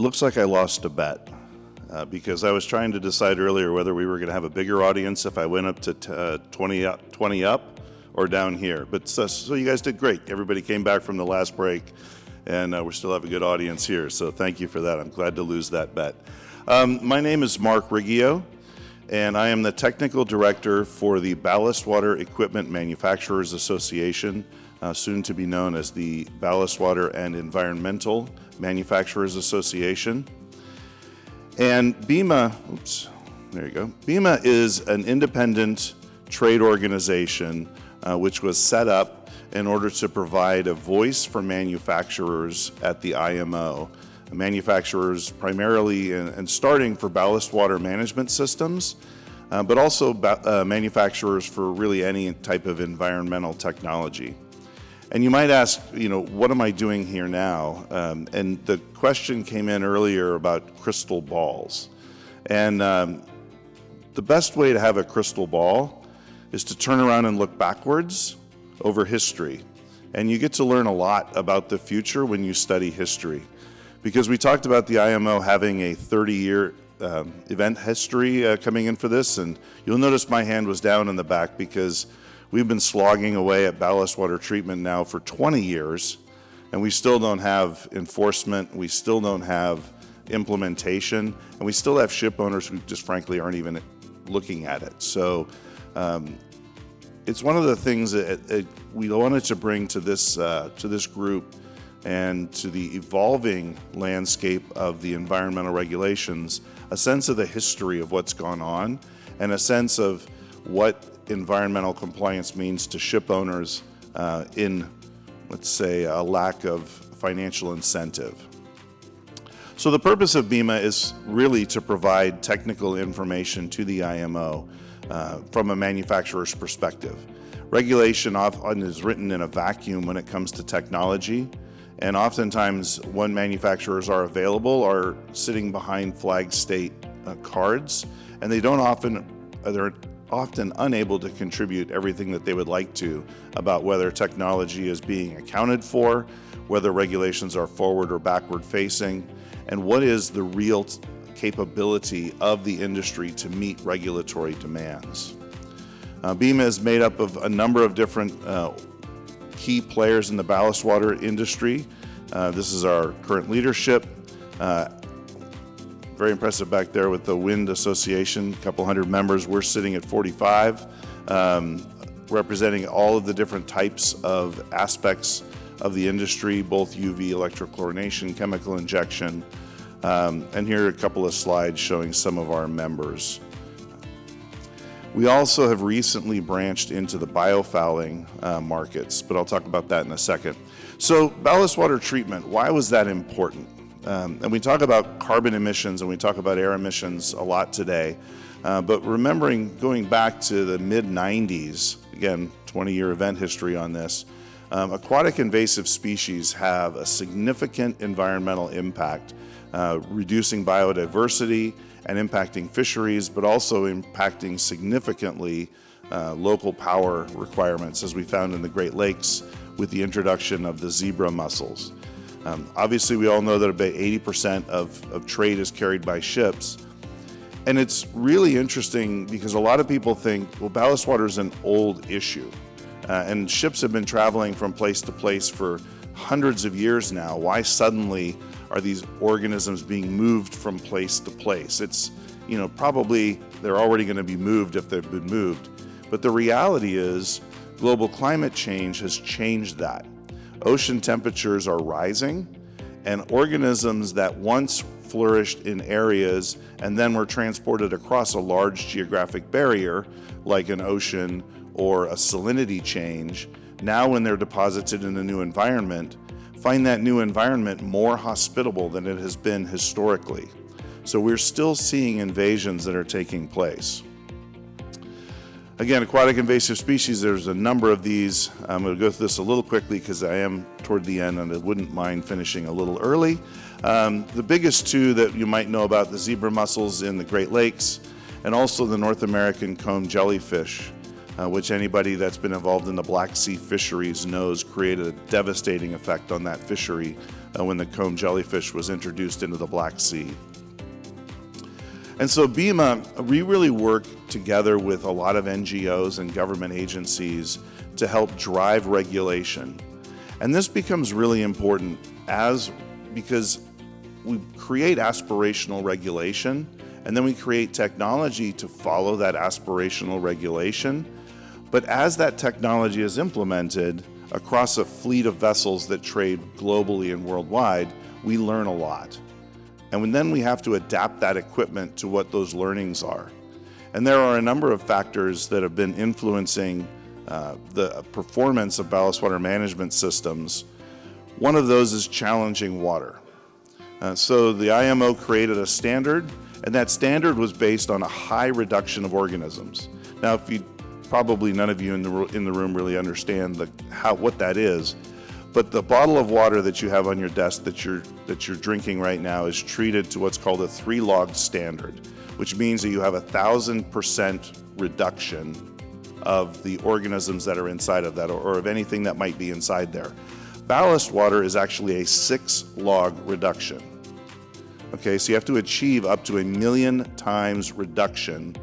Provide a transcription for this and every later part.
looks like I lost a bet because I was trying to decide earlier whether we were going to have a bigger audience if I went up to 20 up or down here. But so you guys did great. Everybody came back from the last break, and we still have a good audience here. So thank you for that. I'm glad to lose that bet. My name is Mark Riggio, and I am the Technical Director for the Ballast Water Equipment Manufacturers Association, soon to be known as the Ballast Water and Environmental Manufacturers Association. And BEMA, BEMA is an independent trade organization which was set up in order to provide a voice for manufacturers at the IMO. Manufacturers primarily and starting for ballast water management systems, but also manufacturers for really any type of environmental technology. And you might ask, what am I doing here now? And the question came in earlier about crystal balls. And the best way to have a crystal ball is to turn around and look backwards over history. And you get to learn a lot about the future when you study history. Because we talked about the IMO having a 30-year event history coming in for this, and you'll notice my hand was down in the back because we've been slogging away at ballast water treatment now for 20 years, and we still don't have enforcement, we still don't have implementation, and we still have ship owners who just frankly aren't even looking at it. So it's one of the things that we wanted to bring to this group and to the evolving landscape of the environmental regulations, a sense of the history of what's gone on, and a sense of what environmental compliance means to ship owners in, let's say, a lack of financial incentive. So the purpose of BEMA is really to provide technical information to the IMO from a manufacturer's perspective. Regulation often is written in a vacuum when it comes to technology, and oftentimes when manufacturers are available are sitting behind flag state cards, and they're often unable to contribute everything that they would like to about whether technology is being accounted for, whether regulations are forward or backward facing, and what is the real capability of the industry to meet regulatory demands. BEMA is made up of a number of different key players in the ballast water industry. This is our current leadership. Very impressive back there with the Wind Association, a couple hundred members. We're sitting at 45, representing all of the different types of aspects of the industry, both UV electrochlorination, chemical injection, and here are a couple of slides showing some of our members. We also have recently branched into the biofouling markets, but I'll talk about that in a second. So ballast water treatment, why was that important? And we talk about carbon emissions and we talk about air emissions a lot today, but remembering going back to the mid-90s, again, 20-year event history on this, aquatic invasive species have a significant environmental impact, reducing biodiversity and impacting fisheries, but also impacting significantly local power requirements, as we found in the Great Lakes with the introduction of the zebra mussels. Obviously, we all know that about 80% of trade is carried by ships. And it's really interesting because a lot of people think, well, ballast water is an old issue. And ships have been traveling from place to place for hundreds of years now. Why suddenly are these organisms being moved from place to place? It's, probably they're already going to be moved if they've been moved. But the reality is global climate change has changed that. Ocean temperatures are rising, and organisms that once flourished in areas and then were transported across a large geographic barrier, like an ocean or a salinity change, now when they're deposited in a new environment, find that new environment more hospitable than it has been historically. So we're still seeing invasions that are taking place. Again, aquatic invasive species, there's a number of these. I'm going to go through this a little quickly because I am toward the end and I wouldn't mind finishing a little early. The biggest two that you might know about, the zebra mussels in the Great Lakes, and also the North American comb jellyfish, which anybody that's been involved in the Black Sea fisheries knows created a devastating effect on that fishery when the comb jellyfish was introduced into the Black Sea. And so BEMA, we really work together with a lot of NGOs and government agencies to help drive regulation. And this becomes really important because we create aspirational regulation, and then we create technology to follow that aspirational regulation. But as that technology is implemented across a fleet of vessels that trade globally and worldwide, we learn a lot. And then we have to adapt that equipment to what those learnings are. And there are a number of factors that have been influencing the performance of ballast water management systems. One of those is challenging water. So the IMO created a standard, and that standard was based on a high reduction of organisms. Now, probably none of you in the room really understand what that is, but the bottle of water that you have on your desk that you're drinking right now is treated to what's called a 3-log standard, which means that you have 1,000% reduction of the organisms that are inside of that, or of anything that might be inside there. Ballast water is actually a 6-log reduction. Okay, so you have to achieve up to 1 million times reduction,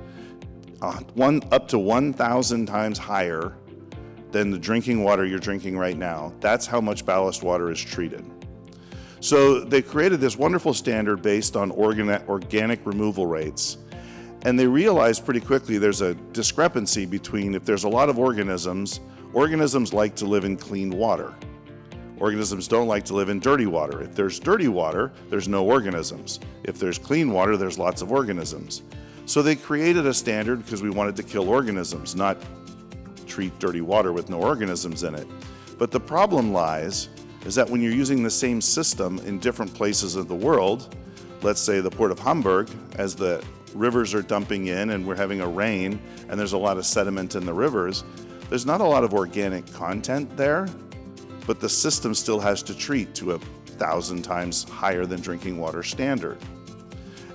up to 1,000 times higher than the drinking water you're drinking right now. That's how much ballast water is treated. So they created this wonderful standard based on organic removal rates. And they realized pretty quickly there's a discrepancy between, if there's a lot of organisms like to live in clean water. Organisms don't like to live in dirty water. If there's dirty water, there's no organisms. If there's clean water, there's lots of organisms. So they created a standard because we wanted to kill organisms, not treat dirty water with no organisms in it. But the problem lies is that when you're using the same system in different places of the world, let's say the Port of Hamburg, as the rivers are dumping in and we're having a rain and there's a lot of sediment in the rivers, there's not a lot of organic content there, but the system still has to treat to 1,000 times higher than drinking water standard.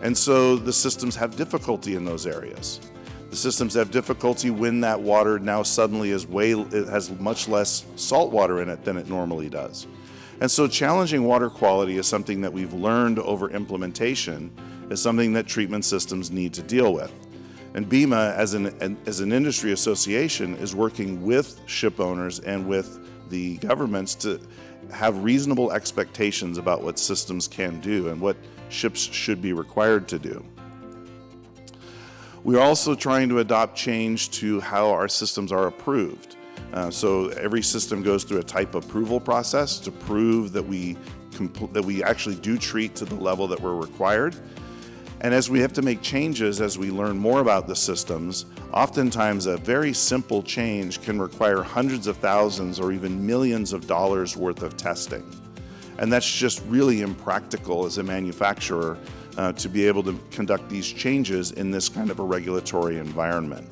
And so the systems have difficulty in those areas. The systems have difficulty when that water now suddenly it has much less salt water in it than it normally does. And so challenging water quality is something that we've learned over implementation, is something that treatment systems need to deal with. And BEMA, as an industry association, is working with ship owners and with the governments to have reasonable expectations about what systems can do and what ships should be required to do. We're also trying to adopt change to how our systems are approved. So every system goes through a type approval process to prove that we actually do treat to the level that we're required. And as we have to make changes, as we learn more about the systems, oftentimes a very simple change can require hundreds of thousands or even millions of dollars worth of testing. And that's just really impractical as a manufacturer to be able to conduct these changes in this kind of a regulatory environment.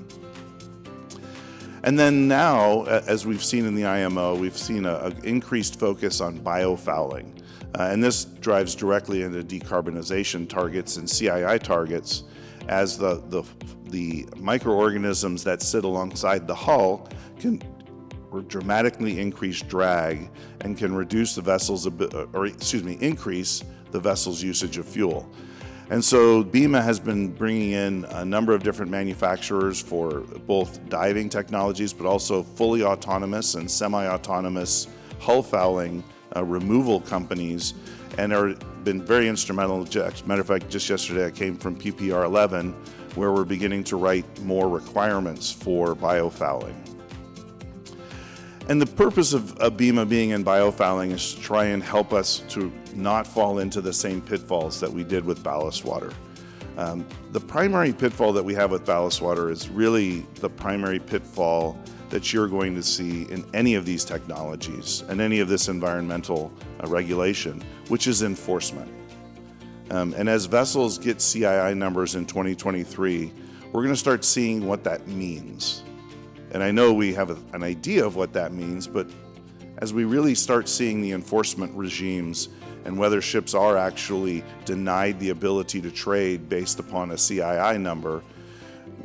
And then now, as we've seen in the IMO, we've seen an increased focus on biofouling. And this drives directly into decarbonization targets and CII targets, as the microorganisms that sit alongside the hull can dramatically increase drag and can reduce the vessel's increase the vessel's usage of fuel. And so BEMA has been bringing in a number of different manufacturers for both diving technologies, but also fully autonomous and semi-autonomous hull fouling removal companies, and have been very instrumental. As a matter of fact, just yesterday I came from PPR 11, where we're beginning to write more requirements for biofouling. And the purpose of BEMA being in biofouling is to try and help us to not fall into the same pitfalls that we did with ballast water. The primary pitfall that we have with ballast water is really the primary pitfall that you're going to see in any of these technologies and any of this environmental regulation, which is enforcement. And as vessels get CII numbers in 2023, we're going to start seeing what that means. And I know we have an idea of what that means, but as we really start seeing the enforcement regimes and whether ships are actually denied the ability to trade based upon a CII number,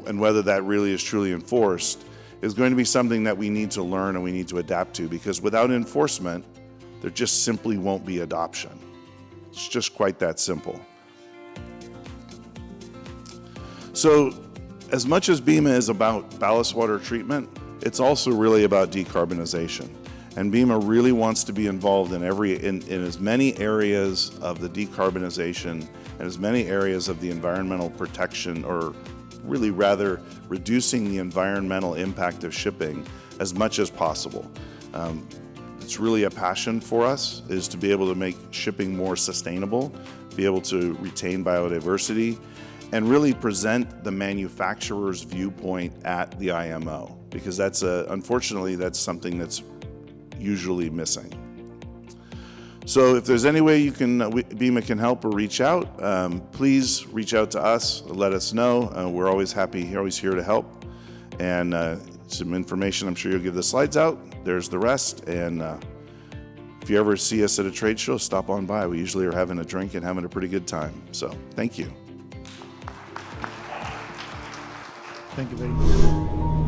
and whether that really is truly enforced, is going to be something that we need to learn and we need to adapt to, because without enforcement, there just simply won't be adoption. It's just quite that simple. So as much as BEMA is about ballast water treatment, it's also really about decarbonization. And BEMA really wants to be involved in as many areas of the decarbonization and as many areas of the environmental protection, or really rather reducing the environmental impact of shipping as much as possible. It's really a passion for us, is to be able to make shipping more sustainable, be able to retain biodiversity, and really present the manufacturer's viewpoint at the IMO, because unfortunately, that's something that's usually missing. So if there's any way you can, BEMA can help or reach out, please reach out to us, let us know. We're always happy, always here to help. And some information, I'm sure you'll give the slides out. There's the rest. And if you ever see us at a trade show, stop on by. We usually are having a drink and having a pretty good time. So thank you. Thank you very much.